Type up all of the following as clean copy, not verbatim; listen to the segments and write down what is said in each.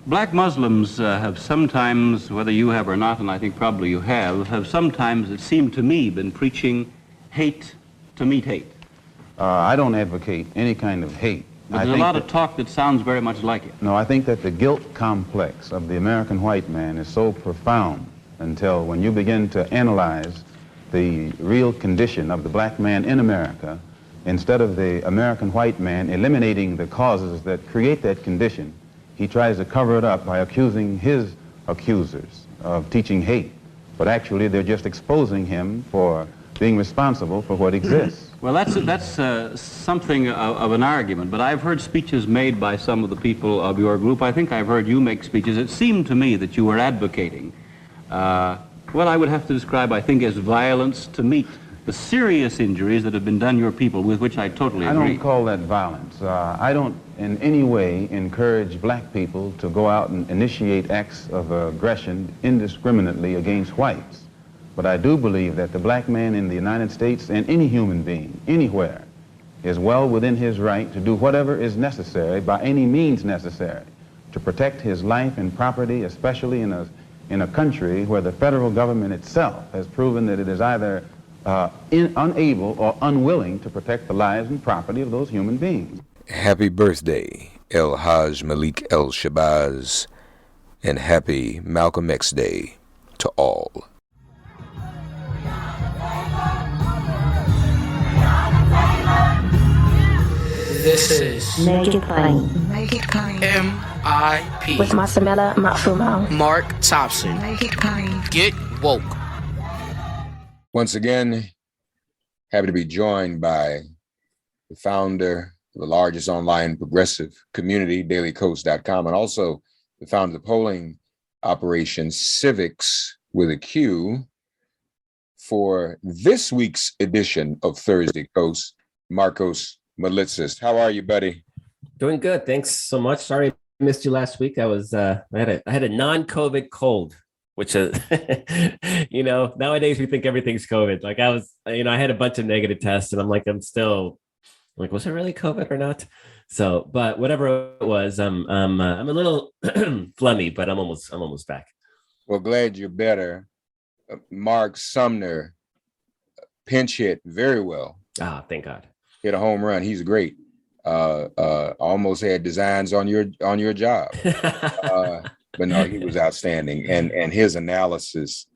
Black Muslims have sometimes, whether you have or not, and I think probably you have sometimes, it seemed to me, been preaching hate to meet hate. I don't advocate any kind of hate. But there's a lot of talk that sounds very much like it. No, I think that the guilt complex of the American white man is so profound until when you begin to analyze the real condition of the black man in America, instead of the American white man eliminating the causes that create that condition, he tries to cover it up by accusing his accusers of teaching hate. But actually, they're just exposing him for being responsible for what exists. Well, that's something of an argument, but I've heard speeches made by some of the people of your group. I think I've heard you make speeches. It seemed to me that you were advocating, what I would have to describe, I think, as violence to meet the serious injuries that have been done your people, with which I totally agree. I don't call that violence. I don't in any way encourage black people to go out and initiate acts of aggression indiscriminately against whites. But I do believe that the black man in the United States and any human being, anywhere, is well within his right to do whatever is necessary, by any means necessary, to protect his life and property, especially in a country where the federal government itself has proven that it is either unable or unwilling to protect the lives and property of those human beings. Happy birthday, El Haj Malik El Shabazz, and happy Malcolm X Day to all. This is Make It Plain. Make It Plain. MIP With Masamela Matfumo. Mark Thompson. Make It Plain. Get woke. Once again, happy to be joined by the founder of the largest online progressive community, dailykos.com, and also the founder of the polling operation Civics with a Q, for this week's edition of Thursday Kos, Markos. How are you, buddy? Doing good. Thanks so much. Sorry I missed you last week. I had a non-COVID cold, which is, nowadays we think everything's COVID. Like I had a bunch of negative tests and was it really COVID or not? So, but whatever it was, I'm a little phlegmy, but I'm almost back. Well, glad you're better. Mark Sumner pinch hit very well. Ah, thank God. Hit a home run. He's great. Almost had designs on your job. But no, he was outstanding. And his analysis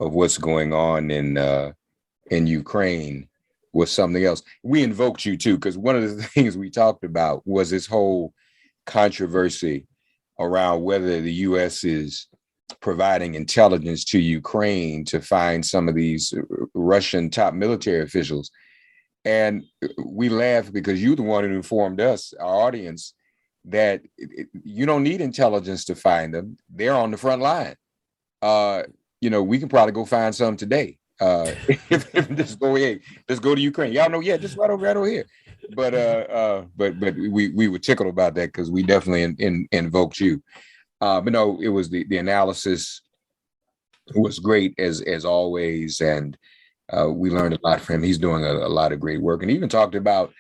of what's going on in Ukraine was something else. We invoked you too, because one of the things we talked about was this whole controversy around whether the U.S. is providing intelligence to Ukraine to find some of these Russian top military officials. And we laughed because you're the one who informed us, our audience, that you don't need intelligence to find them. They're on the front line. We can probably go find some today. Just go ahead. Let's go to Ukraine. Y'all know, just right over here. But we were tickled about that because we definitely invoked you. But no, it was the analysis was great as always, and we learned a lot from him. He's doing a lot of great work, and even talked about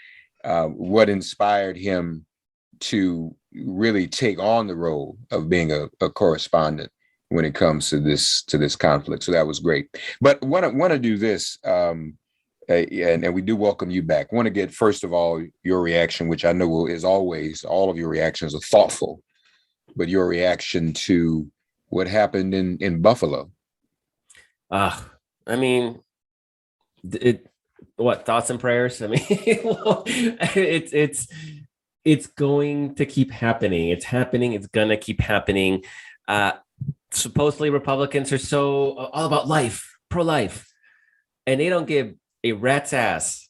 what inspired him to really take on the role of being a correspondent when it comes to this conflict. So that was great. But want to do this, and we do welcome you back. Want to get, first of all, your reaction, which I know is always, all of your reactions are thoughtful, but your reaction to what happened in Buffalo. Thoughts and prayers? It's going to keep happening. It's happening. It's going to keep happening. Supposedly Republicans are so all about life, pro-life, and they don't give a rat's ass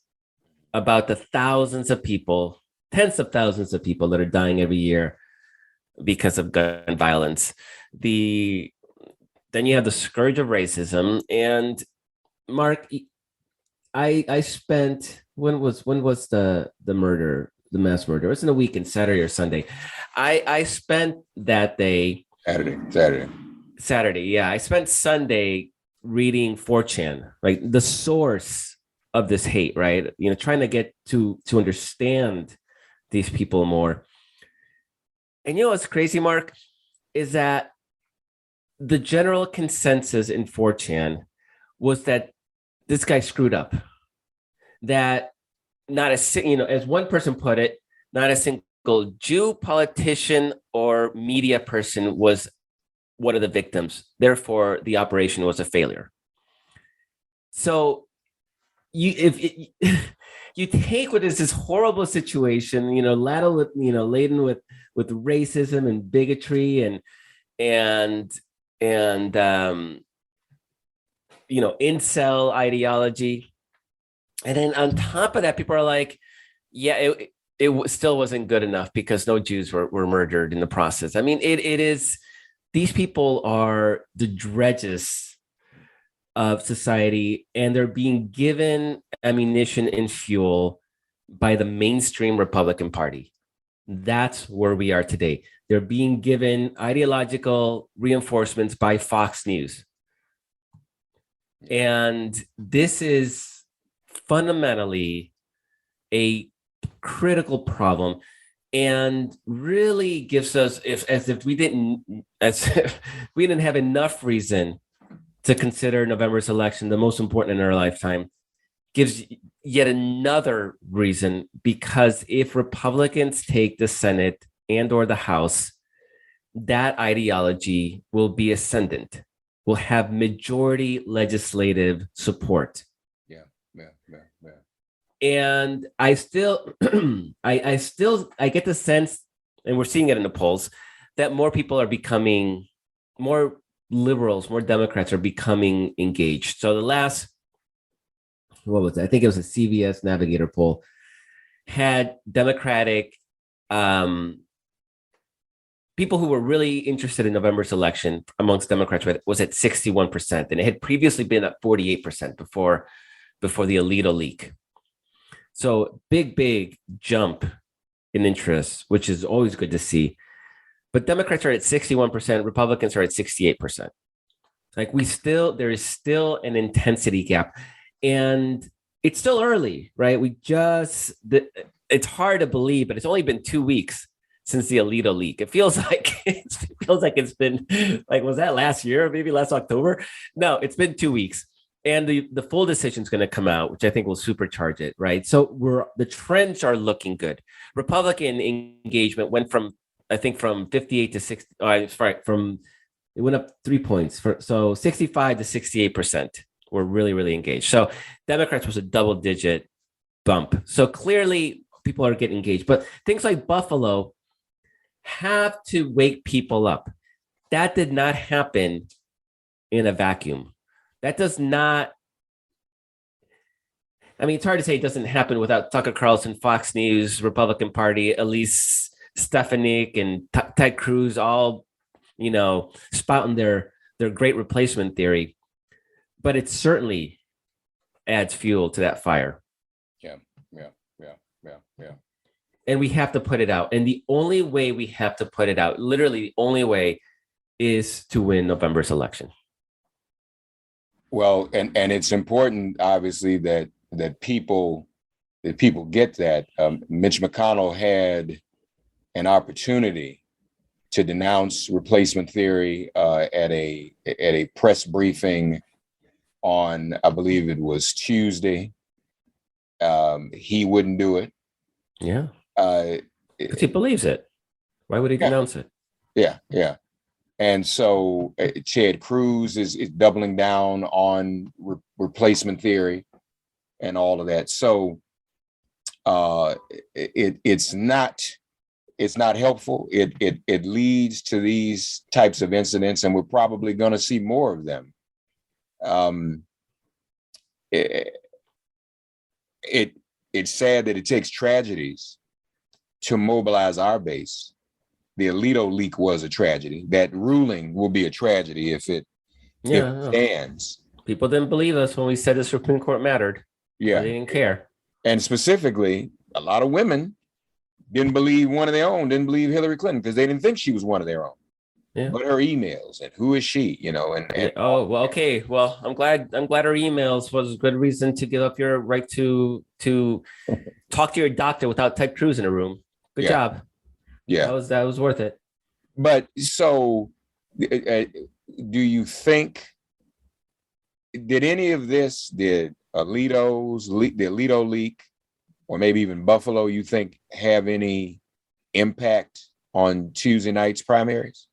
about the thousands of people, tens of thousands of people that are dying every year because of gun violence. Then you have the scourge of racism. And Mark, I spent, when was the murder, the mass murder? It was in a weekend, Saturday or Sunday. I spent that day. Saturday. Yeah. I spent Sunday reading 4chan, like the source of this hate, right? Trying to get to understand these people more. And what's crazy, Mark, is that the general consensus in 4chan was that this guy screwed up. That not as one person put it, not a single Jew, politician, or media person was one of the victims. Therefore, the operation was a failure. So you take what is this horrible situation, laden with racism and bigotry and incel ideology. And then on top of that, people are like, yeah, it still wasn't good enough because no Jews were murdered in the process. I mean, it is, these people are the dredges of society, and they're being given ammunition and fuel by the mainstream Republican Party. That's where we are today. They're being given ideological reinforcements by Fox News. And this is fundamentally a critical problem, and really gives us, as if we didn't have enough reason to consider November's election the most important in our lifetime, gives yet another reason, because if Republicans take the Senate and or the House, that ideology will be ascendant, will have majority legislative support. And I still, I get the sense, and we're seeing it in the polls, that more people are becoming, more liberals, more Democrats are becoming engaged. So the last, what was it? I think it was a CVS Navigator poll, had Democratic people who were really interested in November's election amongst Democrats was at 61%, and it had previously been at 48% before the Alito leak. So big jump in interest, which is always good to see. But Democrats are at 61%, Republicans are at 68%. Like there is still an intensity gap, and it's still early, right? It's hard to believe, but it's only been 2 weeks since the Alito leak. It feels like it's been like, was that last year? Maybe last October? No, it's been 2 weeks. And the full decision is going to come out, which I think will supercharge it, right? So the trends are looking good. Republican engagement went from 58 to 60. It went up 3 points. So 65 to 68% were really, really engaged. So Democrats was a double-digit bump. So clearly people are getting engaged. But things like Buffalo have to wake people up. That did not happen in a vacuum. That does not, I mean, it's hard to say it doesn't happen without Tucker Carlson, Fox News, Republican Party, Elise Stefanik, and Ted Cruz all, spouting their great replacement theory. But it certainly adds fuel to that fire. Yeah. And we have to put it out. And the only way we have to put it out, literally the only way, is to win November's election. Well, and it's important, obviously, that people get that. Mitch McConnell had an opportunity to denounce replacement theory at a press briefing on, I believe it was Tuesday. He wouldn't do it. Yeah. Because he believes it. Why would he denounce it? Yeah. And so Ted Cruz is doubling down on replacement theory and all of that. So it's not helpful. It leads to these types of incidents, and we're probably going to see more of them. It's sad that it takes tragedies to mobilize our base. The Alito leak was a tragedy. That ruling will be a tragedy if it stands. People didn't believe us when we said the Supreme Court mattered. Yeah. They didn't care. And specifically, a lot of women didn't believe one of their own, didn't believe Hillary Clinton because they didn't think she was one of their own. Yeah. But her emails and who is she, and oh, well, okay. Well, I'm glad her emails was a good reason to give up your right to talk to your doctor without Ted Cruz in a room. Good job. Yeah. That was worth it. But so, do you think, did any of this, did the Alito leak, or maybe even Buffalo, you think have any impact on Tuesday night's primaries?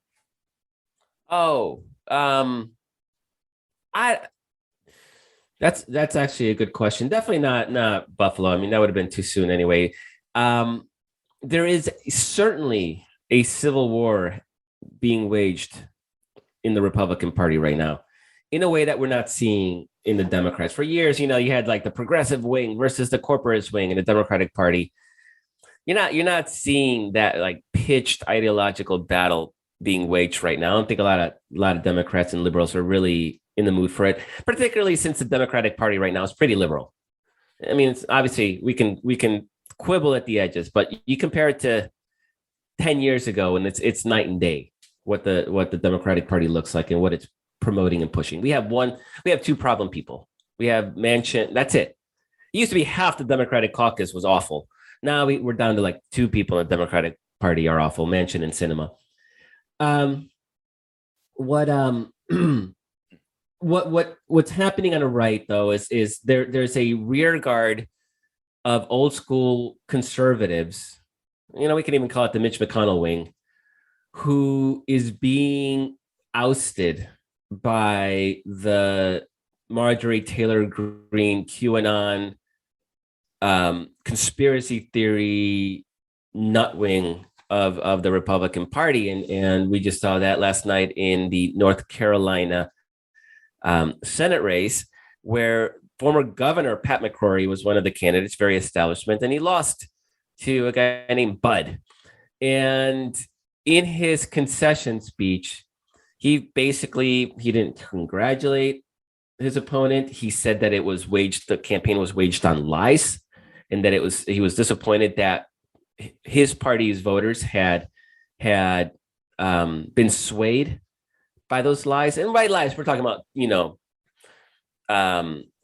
Oh, I that's actually a good question. Definitely not Buffalo. I mean, that would have been too soon anyway. There is certainly a civil war being waged in the Republican Party right now, in a way that we're not seeing in the Democrats. For years, you had like the progressive wing versus the corporatist wing in the Democratic Party. You're not seeing that like pitched ideological battle being waged right now. I don't think a lot of Democrats and liberals are really in the mood for it, particularly since the Democratic Party right now is pretty liberal. I mean, it's obviously we can quibble at the edges, but you compare it to 10 years ago, and it's night and day what the Democratic Party looks like and what it's promoting and pushing. We have two problem people. We have Manchin. That's it. It used to be half the Democratic caucus was awful. Now we're down to like two people in the Democratic Party are awful, Manchin and Sinema. What's happening on the right though is there's a rear guard of old school conservatives. We can even call it the Mitch McConnell wing, who is being ousted by the Marjorie Taylor Greene QAnon conspiracy theory nut wing of the Republican Party. And we just saw that last night in the North Carolina Senate race, where former Governor Pat McCrory was one of the candidates, very establishment, and he lost to a guy named Bud. And in his concession speech, he didn't congratulate his opponent. He said that the campaign was waged on lies, and that he was disappointed that his party's voters had been swayed by those lies. And by lies, we're talking about,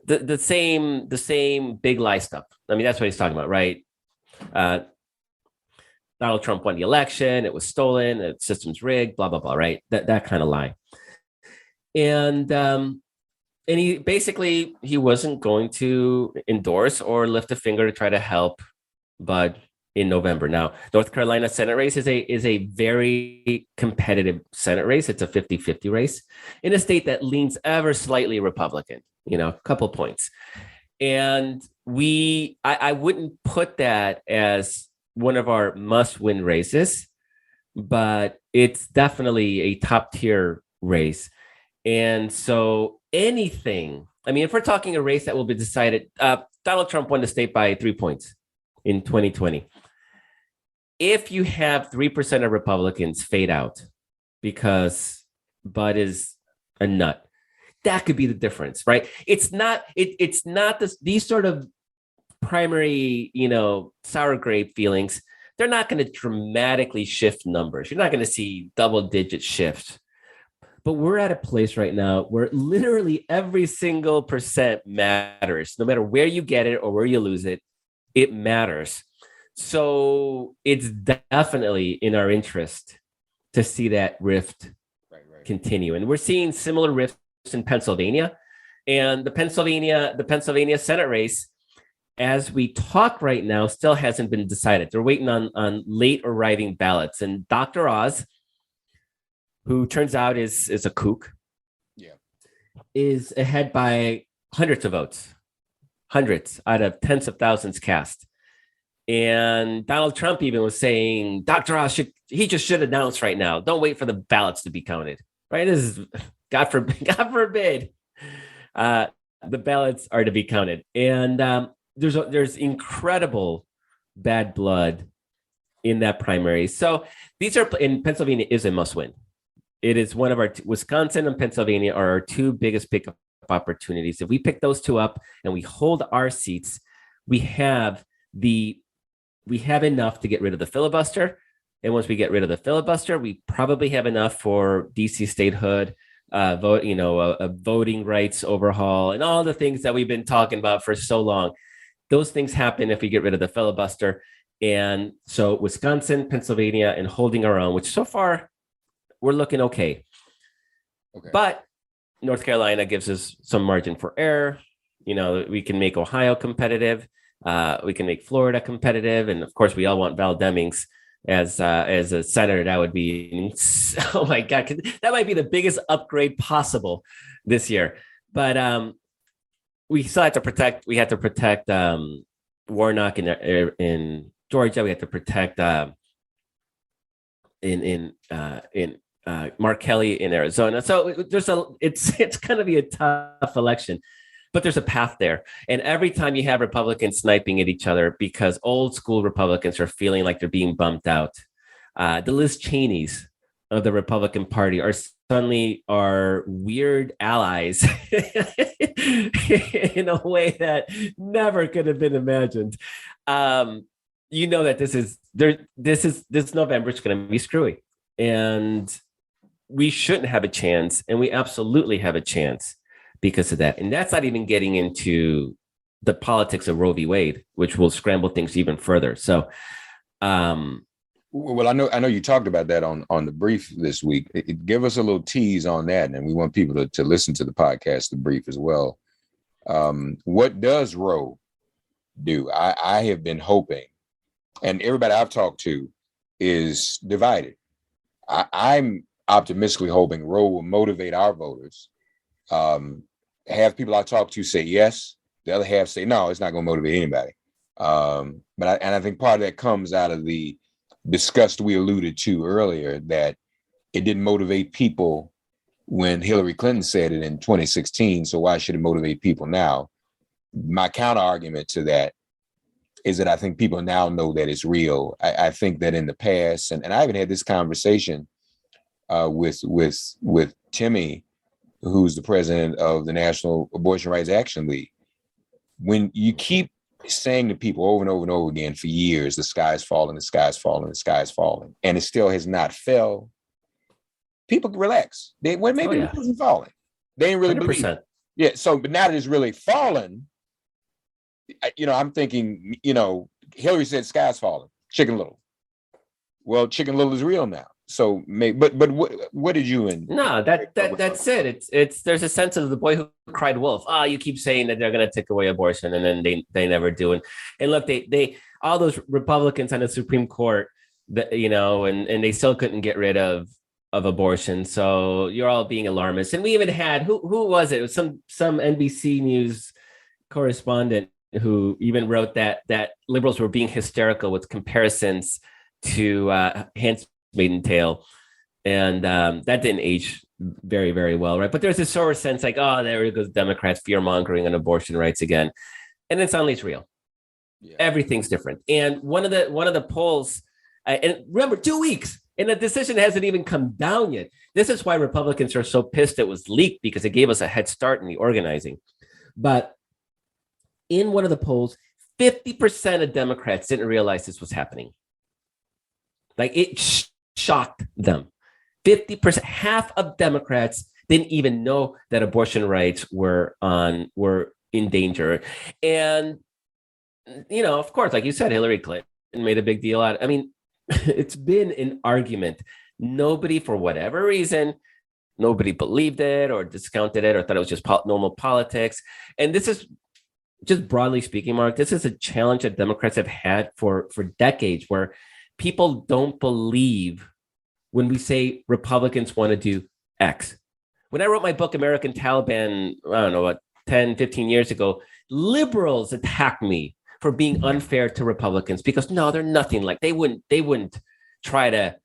the same big lie stuff. I mean, that's what he's talking about, right? Donald Trump won the election. It was stolen. The system's rigged. Blah blah blah. Right? That kind of lie. And he wasn't going to endorse or lift a finger to try to help Bud in November. Now, North Carolina Senate race is a very competitive Senate race. It's a 50-50 race in a state that leans ever slightly Republican, a couple points. And I wouldn't put that as one of our must-win races, but it's definitely a top-tier race. And so if we're talking a race that will be decided, Donald Trump won the state by 3 points in 2020. If you have 3% of Republicans fade out because Bud is a nut, that could be the difference, right? It's not these sort of primary, sour grape feelings. They're not going to dramatically shift numbers. You're not going to see double-digit shifts. But we're at a place right now where literally every single percent matters. No matter where you get it or where you lose it, it matters. So it's definitely in our interest to see that rift continue. And we're seeing similar rifts in Pennsylvania. And the Pennsylvania Senate race, as we talk right now, still hasn't been decided. They're waiting on late arriving ballots. And Dr. Oz, who turns out is a kook, is ahead by hundreds of votes, hundreds out of tens of thousands cast. And Donald Trump even was saying, Dr. Oz should announce right now. Don't wait for the ballots to be counted. Right? This is God forbid, the ballots are to be counted. And there's incredible bad blood in that primary. So in Pennsylvania is a must win. It is one of our Wisconsin and Pennsylvania are our two biggest pickup opportunities. If we pick those two up and we hold our seats, we have enough to get rid of the filibuster. And once we get rid of the filibuster, we probably have enough for DC statehood, voting rights overhaul, and all the things that we've been talking about for so long. Those things happen if we get rid of the filibuster. And so Wisconsin, Pennsylvania, and holding our own, which so far we're looking okay. Okay. But North Carolina gives us some margin for error. You know, we can make Ohio competitive. We can make Florida competitive. And of course, we all want Val Demings as a senator. That would be, oh my God, that might be the biggest upgrade possible this year. But we still have to protect. We have to protect Warnock in Georgia. We have to protect Mark Kelly in Arizona. So it's going to be a tough election, but there's a path there. And every time you have Republicans sniping at each other because old school Republicans are feeling like they're being bumped out, the Liz Cheneys of the Republican Party are suddenly our weird allies in a way that never could have been imagined. You know that this November is going to be screwy, and we shouldn't have a chance, and we absolutely have a chance because of that. And that's not even getting into the politics of Roe v. Wade, which will scramble things even further. So, well, I know you talked about that on the brief this week. Give us a little tease on that, and we want people to listen to the podcast, the brief as well. What does Roe do? I have been hoping, and everybody I've talked to is divided. I'm optimistically hoping Roe will motivate our voters. Have people I talk to say yes, the other half say no, it's not going to motivate anybody. But I think part of that comes out of the disgust we alluded to earlier, that it didn't motivate people when Hillary Clinton said it in 2016. So why should it motivate people now? My counter argument to that is that I think people now know that it's real. I think that in the past, and I even had this conversation with Timmy, who's the president of the National Abortion Rights Action League. When you keep saying to people over and over and over again for years, the sky's falling, the sky's falling, the sky's falling, and it still has not fell, people relax. Maybe it wasn't falling. They ain't really 100%. Believe it. Yeah. So, but now that it's really fallen, I'm thinking, Hillary said sky's falling, Chicken Little. Well, Chicken Little is real now. So, but what did you and no? That's it. It's there's a sense of the boy who cried wolf. You keep saying that they're going to take away abortion, and then they never do. And look, they all those Republicans on the Supreme Court, and they still couldn't get rid of abortion. So you're all being alarmist. And we even had who was it? It was some NBC News correspondent who even wrote that liberals were being hysterical with comparisons to Handmaid's Tale, and that didn't age very, very well, right? But there's this sort of sense like, there goes Democrats fear mongering on abortion rights again, and then suddenly it's real. Yeah. Everything's different. And one of the polls, and remember, 2 weeks, and the decision hasn't even come down yet. This is why Republicans are so pissed it was leaked, because it gave us a head start in the organizing. But in one of the polls, 50% of Democrats didn't realize this was happening. Like, it shocked them. 50%, half of Democrats didn't even know that abortion rights were in danger. And, of course, like you said, Hillary Clinton made a big deal out. I mean, it's been an argument. Nobody, for whatever reason, nobody believed it or discounted it or thought it was just normal politics. And this is, just broadly speaking, Mark, this is a challenge that Democrats have had for decades, where people don't believe when we say Republicans want to do X. When I wrote my book, American Taliban, 10, 15 years ago, liberals attacked me for being unfair to Republicans because, no, they're nothing like, they wouldn't try to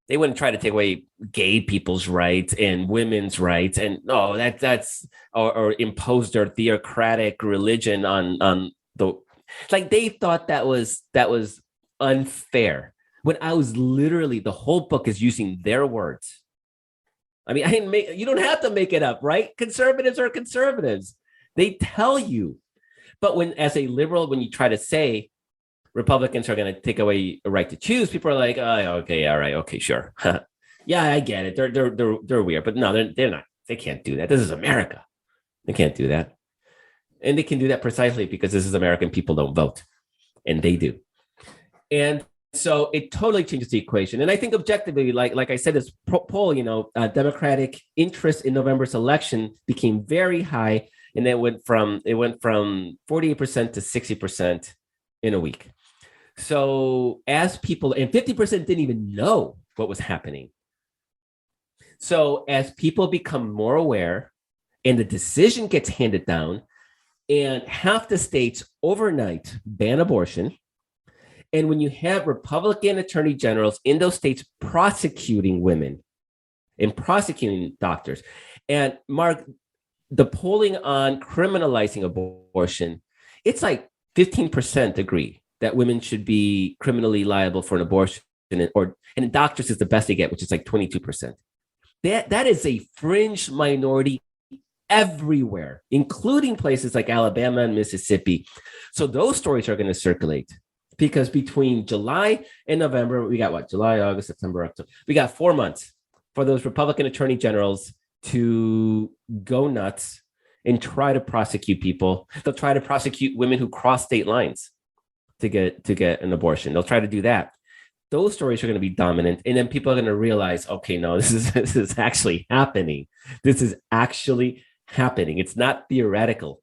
take away gay people's rights and women's rights, and no, that's or impose their theocratic religion on the, like, they thought that was unfair. When I was literally, the whole book is using their words. I mean, you don't have to make it up, right? Conservatives are conservatives. They tell you. But as a liberal, when you try to say Republicans are going to take away a right to choose, people are like, okay, all right, okay, sure. Yeah, I get it. They're weird, but no, they're not. They can't do that. This is America. They can't do that. And they can do that precisely because this is American. People don't vote, and they do. And so it totally changes the equation. And I think objectively, like I said, this poll, Democratic interest in November's election became very high, and it went from 48% to 60% in a week. So as people, and 50% didn't even know what was happening. So as people become more aware and the decision gets handed down, and half the states overnight ban abortion, and when you have Republican attorney generals in those states prosecuting women and prosecuting doctors, and Mark, the polling on criminalizing abortion, it's like 15% agree that women should be criminally liable for an abortion, and doctors is the best they get, which is like 22%. That is a fringe minority everywhere, including places like Alabama and Mississippi. So those stories are going to circulate, because between July and November, we got what? July, August, September, October. We got 4 months for those Republican attorney generals to go nuts and try to prosecute people. They'll try to prosecute women who cross state lines to get an abortion. They'll try to do that. Those stories are going to be dominant. And then people are going to realize, okay, no, this is actually happening. This is actually happening. It's not theoretical.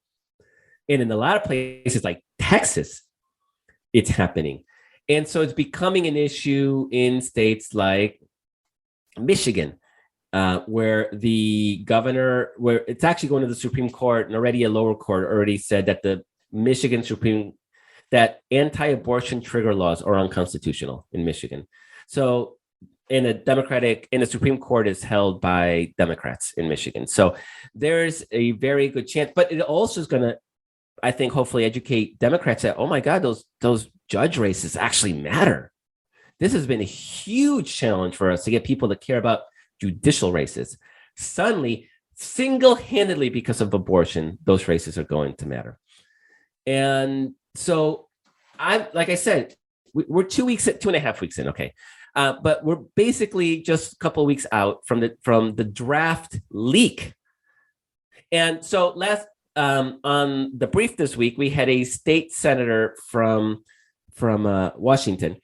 And in a lot of places like Texas, it's happening. And so it's becoming an issue in states like Michigan, where the governor, where it's actually going to the Supreme Court, and already a lower court already said that the Michigan that anti-abortion trigger laws are unconstitutional in Michigan. So the Supreme Court is held by Democrats in Michigan. So there's a very good chance, but it also is going to, I think, hopefully educate Democrats that, oh my God, those judge races actually matter. This has been a huge challenge for us to get people to care about judicial races. Suddenly, single-handedly because of abortion, those races are going to matter. And so like I said, we're 2.5 weeks in, okay. But we're basically just a couple of weeks out from the draft leak. And so on the brief this week, we had a state senator from Washington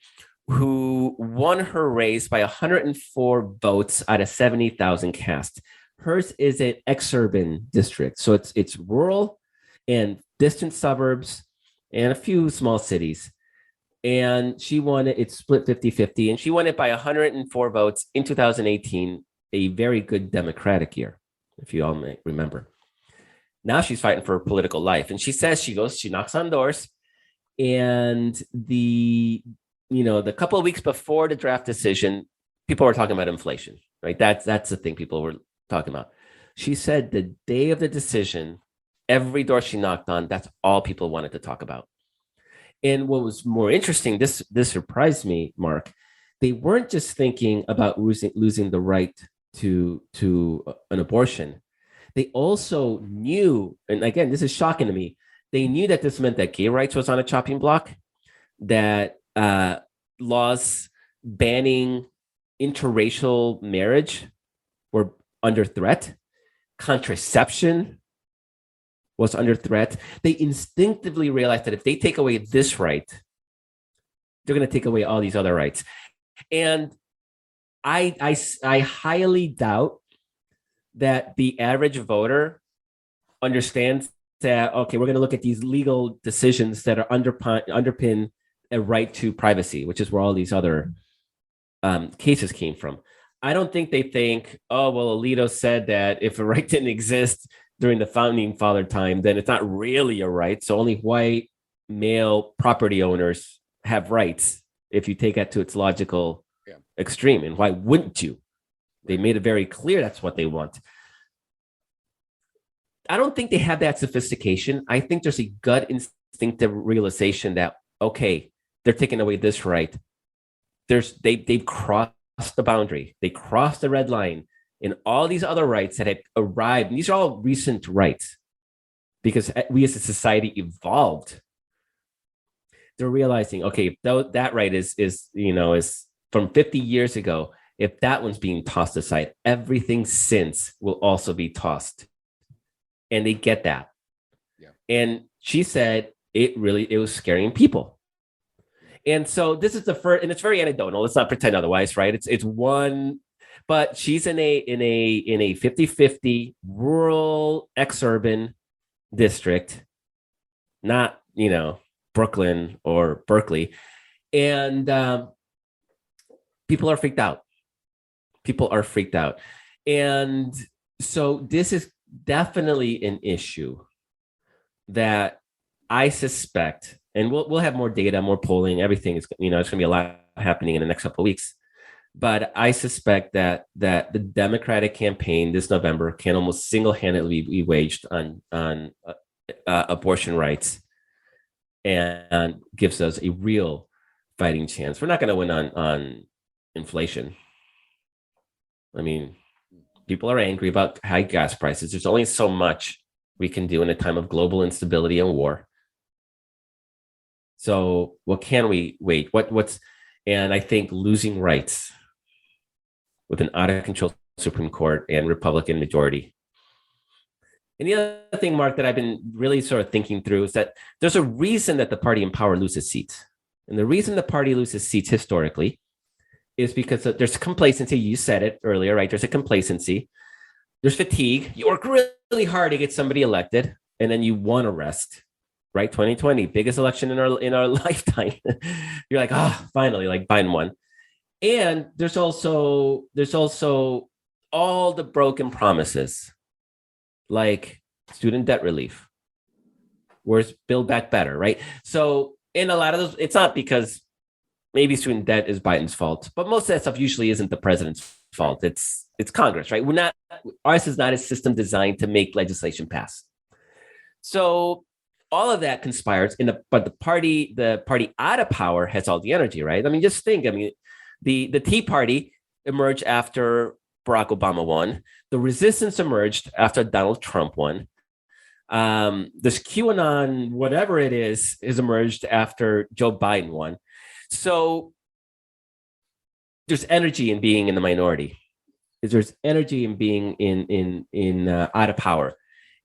who won her race by 104 votes out of 70,000 cast. Hers is an exurban district, so it's rural and distant suburbs and a few small cities. And she won it. It's split 50-50, and she won it by 104 votes in 2018, a very good Democratic year, if you all may remember. Now she's fighting for her political life, and she says she knocks on doors, and the couple of weeks before the draft decision, people were talking about inflation, right? That's the thing people were talking about. She said the day of the decision, every door she knocked on, that's all people wanted to talk about. And what was more interesting, this surprised me, Mark, they weren't just thinking about losing the right to an abortion. They also knew, and again, this is shocking to me, they knew that this meant that gay rights was on a chopping block, that laws banning interracial marriage were under threat, contraception was under threat. They instinctively realized that if they take away this right, they're going to take away all these other rights. And I highly doubt that the average voter understands that, okay, we're going to look at these legal decisions that are underpin a right to privacy, which is where all these other cases came from. I don't think they think, oh, well, Alito said that if a right didn't exist during the founding father time, then it's not really a right. So only white male property owners have rights if you take that to its logical extreme. And why wouldn't you? They made it very clear that's what they want. I don't think they have that sophistication. I think there's a gut instinctive realization that, okay, they're taking away this right. They've crossed the boundary. They crossed the red line. And all these other rights that had arrived, and these are all recent rights because we as a society evolved. They're realizing, okay, that right is from 50 years ago. If that one's being tossed aside, everything since will also be tossed. And they get that. Yeah. And she said it was scaring people. And so this is the first, and it's very anecdotal. Let's not pretend otherwise, right? It's one, but she's in a 50-50 rural ex-urban district, not, Brooklyn or Berkeley. And people are freaked out. People are freaked out. And so this is definitely an issue that I suspect, and we'll have more data, more polling, everything is, it's going to be a lot happening in the next couple of weeks. But I suspect that the Democratic campaign this November can almost single-handedly be waged on abortion rights, and gives us a real fighting chance. We're not going to win on inflation. I mean, people are angry about high gas prices. There's only so much we can do in a time of global instability and war. So what can we wait? And I think losing rights with an out of control Supreme Court and Republican majority. And the other thing, Mark, that I've been really sort of thinking through is that there's a reason that the party in power loses seats. And the reason the party loses seats historically is because there's complacency. You said it earlier, right? There's a complacency. There's fatigue. You work really hard to get somebody elected, and then you want to rest, right? 2020, biggest election in our lifetime. You're like, finally, like Biden won. And there's also all the broken promises, like student debt relief. Where's Build Back Better, right? So in a lot of those, it's not because maybe student debt is Biden's fault, but most of that stuff usually isn't the president's fault. It's Congress, right? Ours is not a system designed to make legislation pass. So all of that conspires but the party out of power has all the energy, right? I mean, just think, the Tea Party emerged after Barack Obama won. The resistance emerged after Donald Trump won. This QAnon, whatever it is emerged after Joe Biden won. So there's energy in being in the minority. There's energy in being in out of power.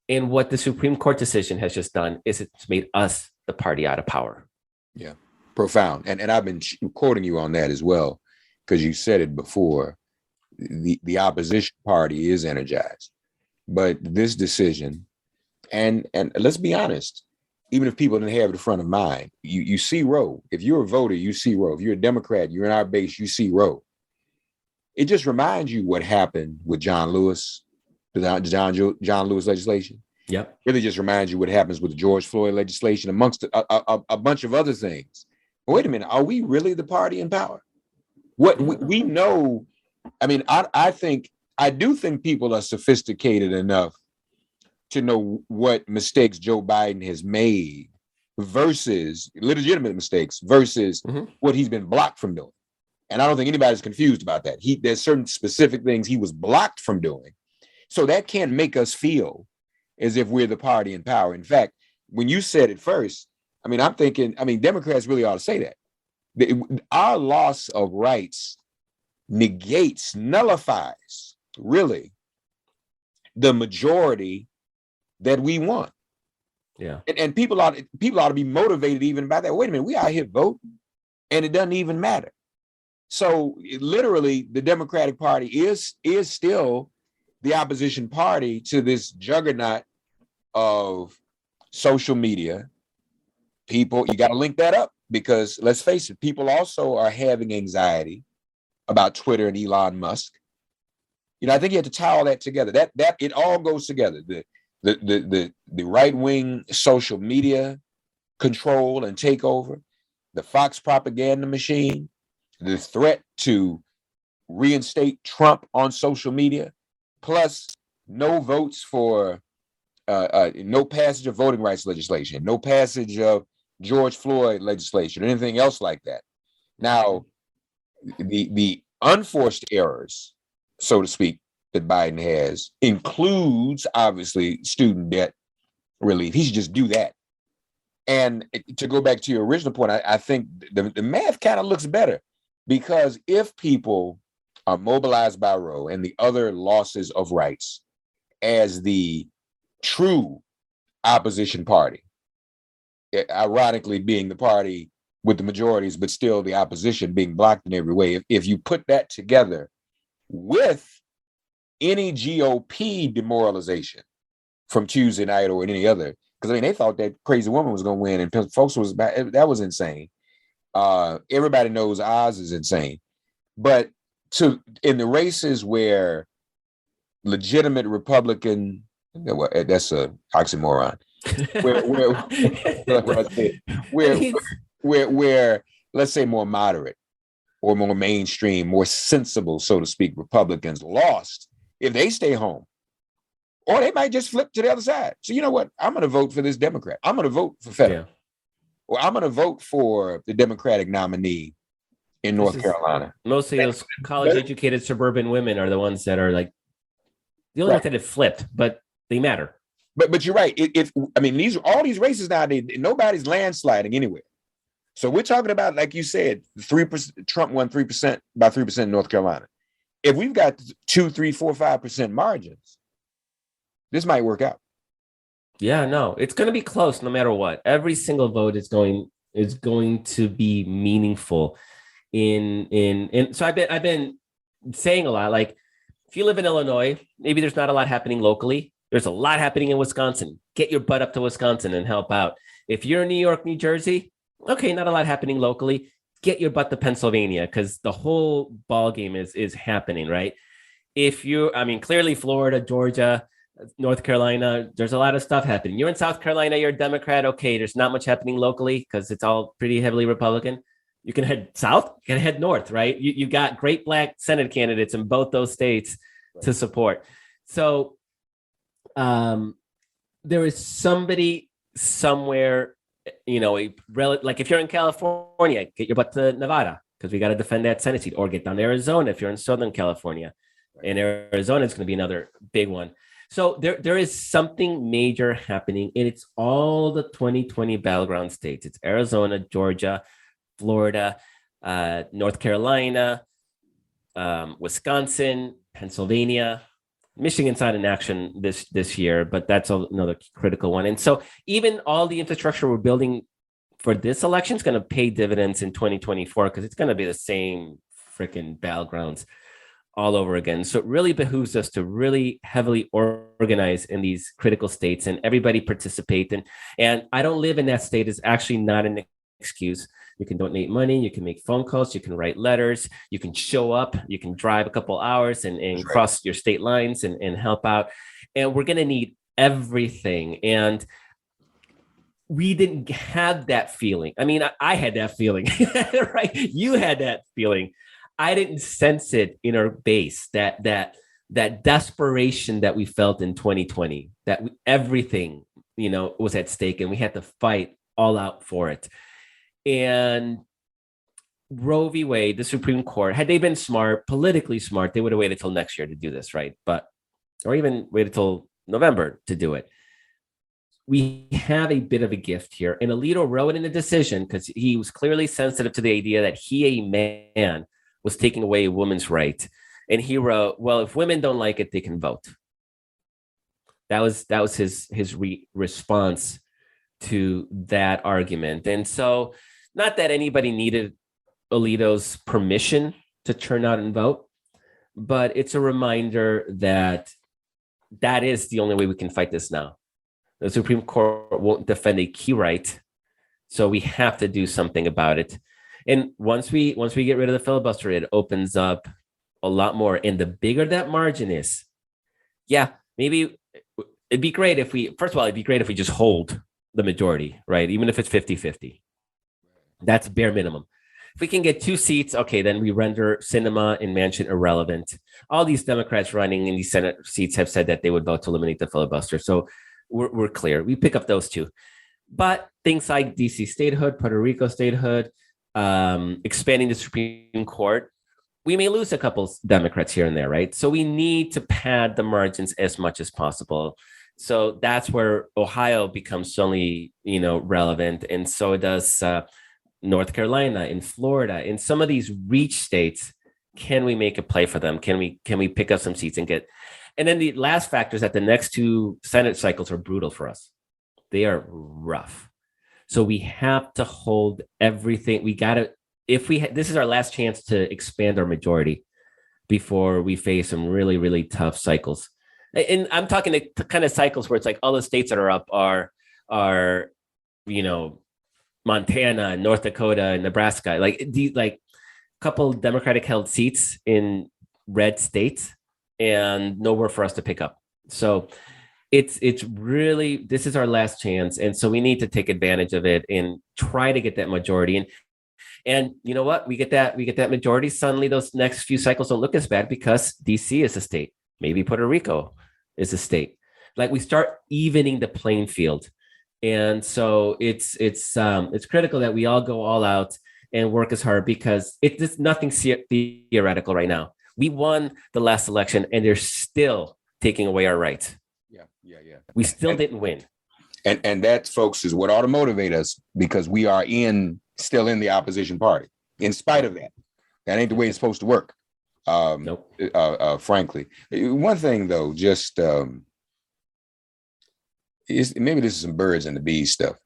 And what the Supreme Court decision has just done is it's made us the party out of power. Yeah, profound. And I've been quoting you on that as well, because you said it before. The opposition party is energized, but this decision, and let's be honest, even if people didn't have it in front of mind, you see Roe. If you're a voter, you see Roe. If you're a Democrat, you're in our base, you see Roe. It just reminds you what happened with John Lewis, the John Lewis legislation. Yep. Really just reminds you what happens with the George Floyd legislation, amongst a bunch of other things. But wait a minute, are we really the party in power? What we know, I do think people are sophisticated enough to know what mistakes Joe Biden has made versus legitimate mistakes versus what he's been blocked from doing. And I don't think anybody's confused about that. There's certain specific things he was blocked from doing. So that can't make us feel as if we're the party in power. In fact, when you said it first, I'm thinking, Democrats really ought to say that. Our loss of rights nullifies really the majority that we want. Yeah. And people ought to be motivated even by that. Wait a minute, we out here voting and it doesn't even matter. So literally the Democratic Party is still the opposition party to this juggernaut of social media. People, you got to link that up, because let's face it, people also are having anxiety about Twitter and Elon Musk. I think you have to tie all that together. That it all goes together. The right-wing social media control and takeover, the Fox propaganda machine, the threat to reinstate Trump on social media, plus no votes for no passage of voting rights legislation, no passage of George Floyd legislation, or anything else like that. Now, the unforced errors, so to speak, that Biden has includes obviously student debt relief. He should just do that. And to go back to your original point, I think the math kind of looks better, because if people are mobilized by Roe and the other losses of rights as the true opposition party, ironically being the party with the majorities, but still the opposition being blocked in every way. If you put that together with any GOP demoralization from Tuesday night or any other, because I mean, they thought that crazy woman was going to win, and folks was that was insane. Everybody knows Oz is insane, but in the races where legitimate Republican, well, that's a oxymoron. where let's say more moderate or more mainstream, more sensible, so to speak, Republicans lost, if they stay home, or they might just flip to the other side. So you know what? I'm going to vote for this Democrat. I'm going to vote for federal. Yeah. Or I'm going to vote for the Democratic nominee in North Carolina. Mostly those college-educated suburban women are the ones that are like the only ones that have flipped, but they matter. But you're right. All these races now, nobody's landsliding anywhere. So we're talking about, like you said, 3%. Trump won 3% by 3% in North Carolina. If we've got 2, 3, 4, 5% margins, this might work out. Yeah, no, it's going to be close no matter what. Every single vote is going to be meaningful. So I've been saying a lot. Like, if you live in Illinois, maybe there's not a lot happening locally. There's a lot happening in Wisconsin. Get your butt up to Wisconsin and help out. If you're in New York, New Jersey, okay, not a lot happening locally. Get your butt to Pennsylvania, because the whole ball game is happening, right? Clearly Florida, Georgia, North Carolina, there's a lot of stuff happening. You're in South Carolina, you're a Democrat. Okay, there's not much happening locally because it's all pretty heavily Republican. You can head south, you can head north, right? You got great black Senate candidates in both those states to support. So there is somebody somewhere, like if you're in California, get your butt to Nevada, because we got to defend that Senate seat, or get down to Arizona if you're in Southern California. And Arizona is going to be another big one. So there is something major happening, and it's all the 2020 battleground states. It's Arizona, Georgia, Florida, North Carolina, Wisconsin, Pennsylvania. Michigan's not in action this year, but that's another critical one. And so even all the infrastructure we're building for this election is going to pay dividends in 2024, because it's going to be the same freaking battlegrounds all over again. So it really behooves us to really heavily organize in these critical states and everybody participate. And I don't live in that state is actually not an excuse. You can donate money, you can make phone calls, you can write letters, you can show up, you can drive a couple hours and cross your state lines and help out. And we're going to need everything. And we didn't have that feeling. I mean, I had that feeling, right? You had that feeling. I didn't sense it in our base, that desperation that we felt in 2020, that everything, was at stake and we had to fight all out for it. And Roe v. Wade, the Supreme Court, had they been smart, politically smart, they would have waited till next year to do this, right? Or even waited till November to do it. We have a bit of a gift here. And Alito wrote in a decision, because he was clearly sensitive to the idea that he, a man, was taking away a woman's right. And he wrote, well, if women don't like it, they can vote. That was his response to that argument. And so, not that anybody needed Alito's permission to turn out and vote, but it's a reminder that is the only way we can fight this now. The Supreme Court won't defend a key right, so we have to do something about it. And once we get rid of the filibuster, it opens up a lot more. And the bigger that margin is, maybe it'd be great if we just hold the majority, right? Even if it's 50-50. That's bare minimum. If we can get 2 seats, okay, then we render Sinema and Manchin irrelevant. All these Democrats running in these Senate seats have said that they would vote to eliminate the filibuster. So we're clear. We pick up those 2. But things like DC statehood, Puerto Rico statehood, expanding the Supreme Court, we may lose a couple Democrats here and there, right? So we need to pad the margins as much as possible. So that's where Ohio becomes suddenly, relevant. And so does North Carolina and Florida. In some of these reach states, can we make a play for them? Can we pick up some seats and get? And then the last factor is that the next 2 Senate cycles are brutal for us. They are rough. So we have to hold everything. We got to, this is our last chance to expand our majority before we face some really, really tough cycles. And I'm talking the kind of cycles where it's like all the states that are up are, Montana, North Dakota, and Nebraska, like couple Democratic held seats in red states and nowhere for us to pick up. So it's really, this is our last chance. And so we need to take advantage of it and try to get that majority. And you know what? We get that majority. Suddenly those next few cycles don't look as bad because DC is a state. Maybe Puerto Rico is a state. Like we start evening the playing field. And so it's critical that we all go all out and work as hard because it's nothing theoretical right now. We won the last election and they're still taking away our rights. Yeah. We still didn't win. And that, folks, is what ought to motivate us because we are still in the opposition party. In spite of that, that ain't the way it's supposed to work. Nope. Frankly, one thing though, just maybe this is some birds and the bees stuff.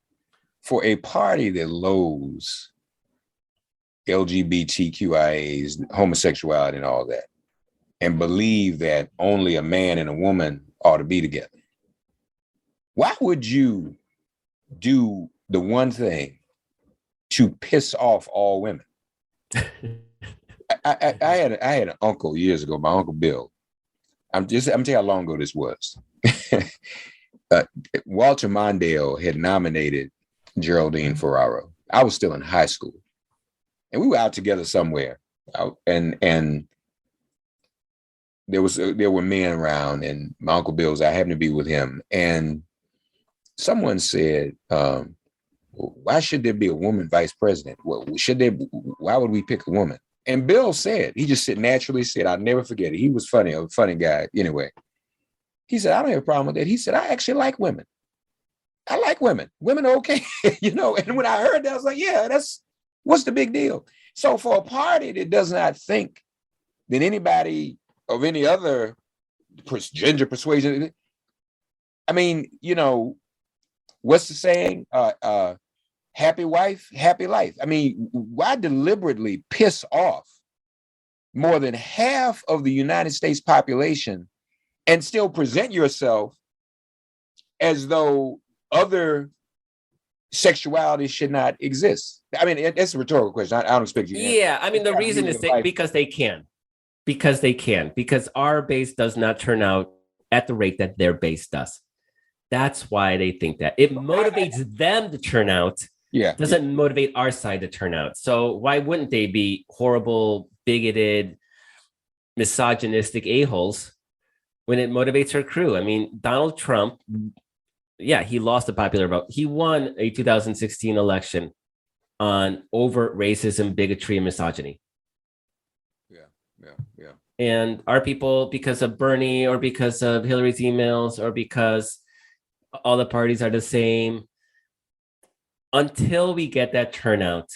For a party that loathes LGBTQIAs, homosexuality, and all that, and believe that only a man and a woman ought to be together, why would you do the one thing to piss off all women? I had an uncle years ago, my Uncle Bill. I'm telling you how long ago this was. Walter Mondale had nominated Geraldine Ferraro. I was still in high school, and we were out together somewhere, and there were men around, and my Uncle Bill's, I happened to be with him, and someone said, why should there be a woman vice president? Why would we pick a woman? And Bill said, he just naturally said, I'll never forget it. He was funny, a funny guy. Anyway, he said, I don't have a problem with that. He said, I actually like women. I like women. Women are okay. And when I heard that, I was like, yeah, what's the big deal? So for a party that does not think that anybody of any other gender persuasion, I mean, what's the saying? Happy wife, happy life. I mean, why deliberately piss off more than half of the United States population and still present yourself as though other sexuality should not exist? I mean, that's a rhetorical question. I don't expect you to answer. Yeah, I mean, the reason is because they can. Because our base does not turn out at the rate that their base does. That's why they think that. It motivates them to turn out. Yeah. Doesn't motivate our side to turn out. So why wouldn't they be horrible, bigoted, misogynistic a-holes when it motivates our crew? I mean, Donald Trump, yeah, he lost the popular vote. He won a 2016 election on overt racism, bigotry, and misogyny. Yeah. And our people, because of Bernie or because of Hillary's emails or because all the parties are the same, until we get that turnout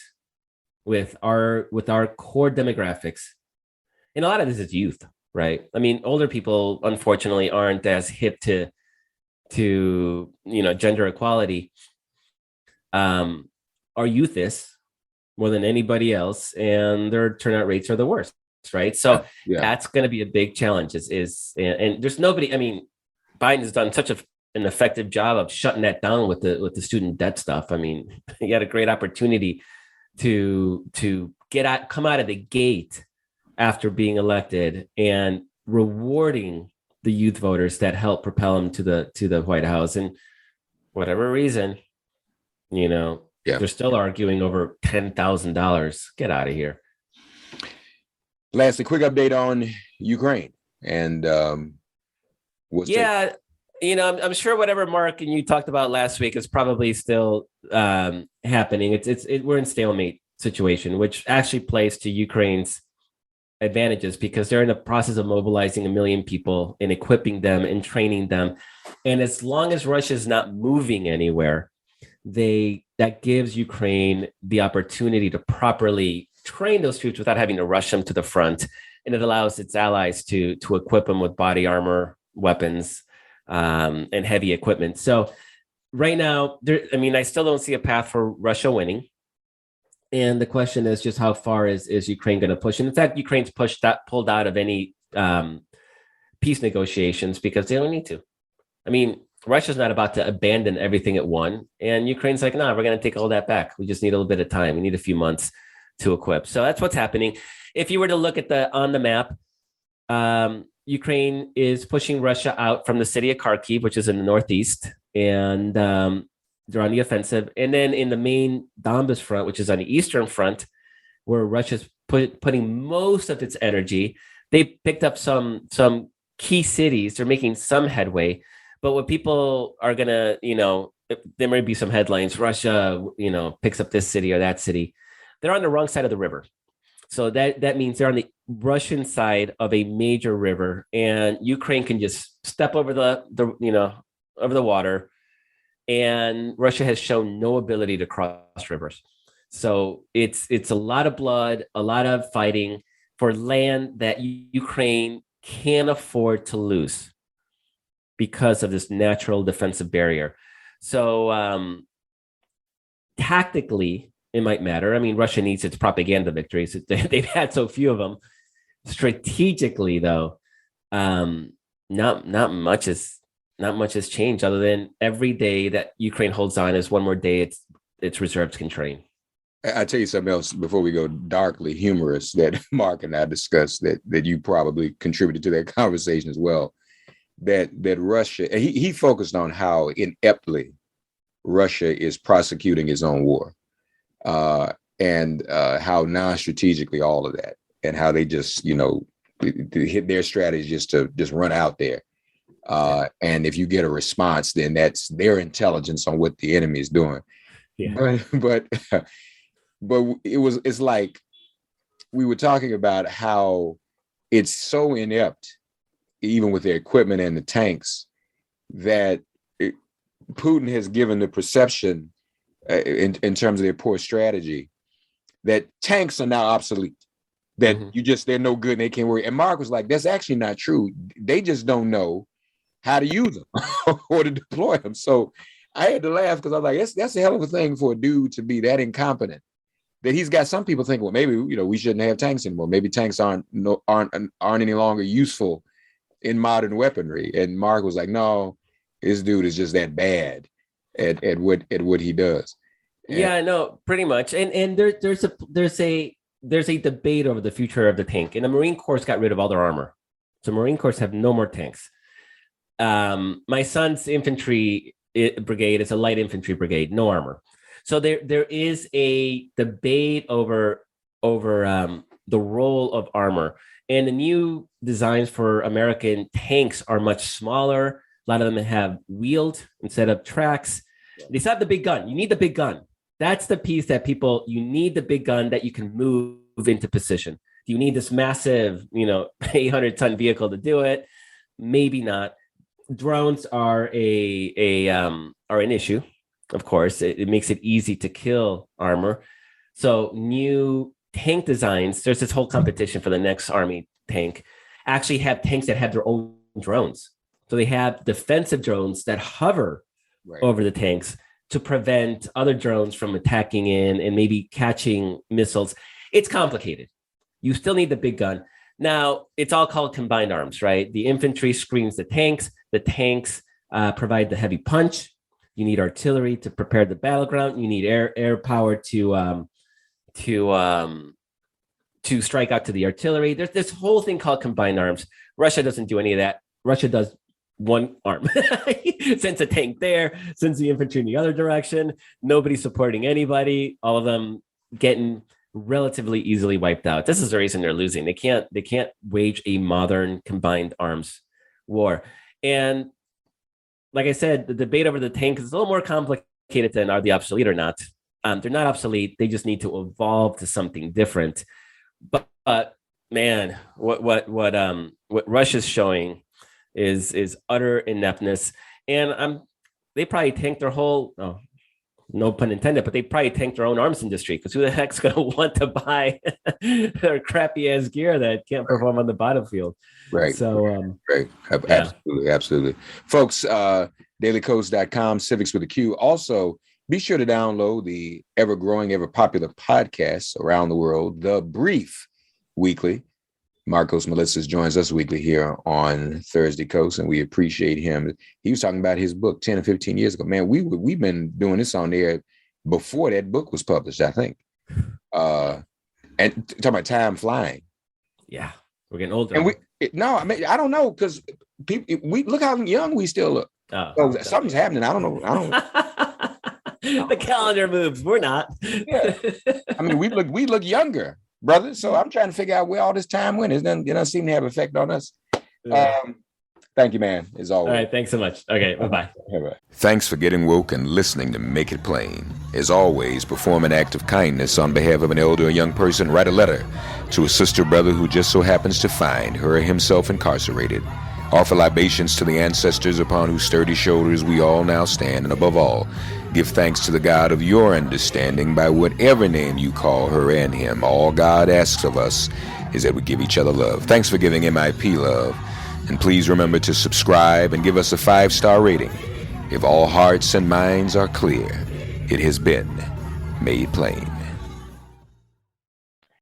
with our core demographics, and a lot of this is youth, right? I mean, older people unfortunately aren't as hip to gender equality. Our youth is more than anybody else, and their turnout rates are the worst, right? So that's going to be a big challenge. And there's nobody. I mean, Biden has done such an effective job of shutting that down with the student debt stuff. I mean, he had a great opportunity to come out of the gate after being elected and rewarding the youth voters that helped propel him to the White House. And whatever reason, they're still arguing over $10,000. Get out of here. Lastly, quick update on Ukraine and I'm sure whatever Mark and you talked about last week is probably still happening. We're in stalemate situation, which actually plays to Ukraine's advantages because they're in the process of mobilizing 1 million people and equipping them and training them. And as long as Russia is not moving anywhere, that gives Ukraine the opportunity to properly train those troops without having to rush them to the front. And it allows its allies to equip them with body armor, weapons, and heavy equipment. So right now, I still don't see a path for Russia winning. And the question is just how far is Ukraine going to push? And in fact, Ukraine's pulled out of any peace negotiations because they don't need to. I mean, Russia's not about to abandon everything it won. And Ukraine's like, no, we're going to take all that back. We just need a little bit of time. We need a few months to equip. So that's what's happening. If you were to look at on the map, Ukraine is pushing Russia out from the city of Kharkiv, which is in the northeast. And they're on the offensive. And then in the main Donbas front, which is on the eastern front, where Russia's putting most of its energy, they picked up some key cities. They're making some headway. But what people are going to, there might be some headlines, Russia, picks up this city or that city. They're on the wrong side of the river. So that means they're on the Russian side of a major river, and Ukraine can just step over over the water. And Russia has shown no ability to cross rivers. So it's a lot of blood, a lot of fighting for land that Ukraine can't afford to lose because of this natural defensive barrier. So tactically, it might matter. I mean, Russia needs its propaganda victories. They've had so few of them. Strategically, though, not much has changed other than every day that Ukraine holds on is one more day its reserves can train. I'll tell you something else before we go darkly humorous that Mark and I discussed that you probably contributed to that conversation as well. That Russia, he focused on how ineptly Russia is prosecuting its own war, and how non-strategically all of that, and how they just hit their strategy to run out there. And if you get a response, then that's their intelligence on what the enemy is doing. Yeah. But it's like we were talking about how it's so inept, even with their equipment and the tanks, that Putin has given the perception in terms of their poor strategy that tanks are now obsolete, that they're no good and they can't work. And Mark was like, that's actually not true. They just don't know how to use them or to deploy them. So I had to laugh because I was like, that's a hell of a thing for a dude to be that incompetent, that he's got some people thinking, well, maybe, we shouldn't have tanks anymore. Maybe tanks aren't any longer useful in modern weaponry. And Mark was like, no, this dude is just that bad at what he does. And yeah, no, pretty much. And there's a debate over the future of the tank. And the Marine Corps got rid of all their armor. So Marine Corps have no more tanks. My son's infantry brigade is a light infantry brigade, no armor. So there is a debate over the role of armor. And the new designs for American tanks are much smaller. A lot of them have wheeled instead of tracks. They still have the big gun. You need the big gun. That's the piece that you need the big gun that you can move into position. Do you need this massive, 800-ton vehicle to do it? Maybe not. Drones are an issue, of course. It makes it easy to kill armor. So new tank designs, there's this whole competition for the next Army tank, actually have tanks that have their own drones. So they have defensive drones that hover over the tanks to prevent other drones from attacking in and maybe catching missiles. It's complicated. You still need the big gun. Now, it's all called combined arms, right? The infantry screens the tanks. The tanks provide the heavy punch. You need artillery to prepare the battleground. You need air power to strike out to the artillery. There's this whole thing called combined arms. Russia doesn't do any of that. Russia does one arm. Sends a tank there, sends the infantry in the other direction. Nobody's supporting anybody. All of them getting relatively easily wiped out. This is the reason they're losing. They can't wage a modern combined arms war. And like I said, the debate over the tank is a little more complicated than are they obsolete or not. They're not obsolete. They just need to evolve to something different. But man, what Russia's showing is utter ineptness. And they probably tanked their whole no pun intended, but they probably tanked their own arms industry because who the heck's going to want to buy their crappy ass gear that can't perform on the battlefield? Right. So, right. Absolutely. Absolutely. Folks, dailykos.com, Civics with a Q. Also, be sure to download the ever growing, ever popular podcasts around the world, The Brief Weekly. Markos Melissas joins us weekly here on Thursday Kos, and we appreciate him. He was talking about his book 10 or 15 years ago. Man, we've been doing this on there before that book was published, I think. And talking about time flying. Yeah, we're getting older. And I don't know, because we look how young we still look. So something's happening. I don't know. The calendar moves. We're not. Yeah. I mean, we look younger, brother. So I'm trying to figure out where all this time went. It doesn't seem to have an effect on us. Thank you, man, as always. All right. Thanks so much. Okay. Bye-bye. Thanks for getting woke and listening to Make It Plain. As always, perform an act of kindness on behalf of an elder or young person. Write a letter to a sister or brother who just so happens to find her or himself incarcerated. Offer libations to the ancestors upon whose sturdy shoulders we all now stand. And above all, give thanks to the God of your understanding by whatever name you call her and him. All God asks of us is that we give each other love. Thanks for giving MIP love. And please remember to subscribe and give us a 5-star rating. If all hearts and minds are clear, it has been made plain.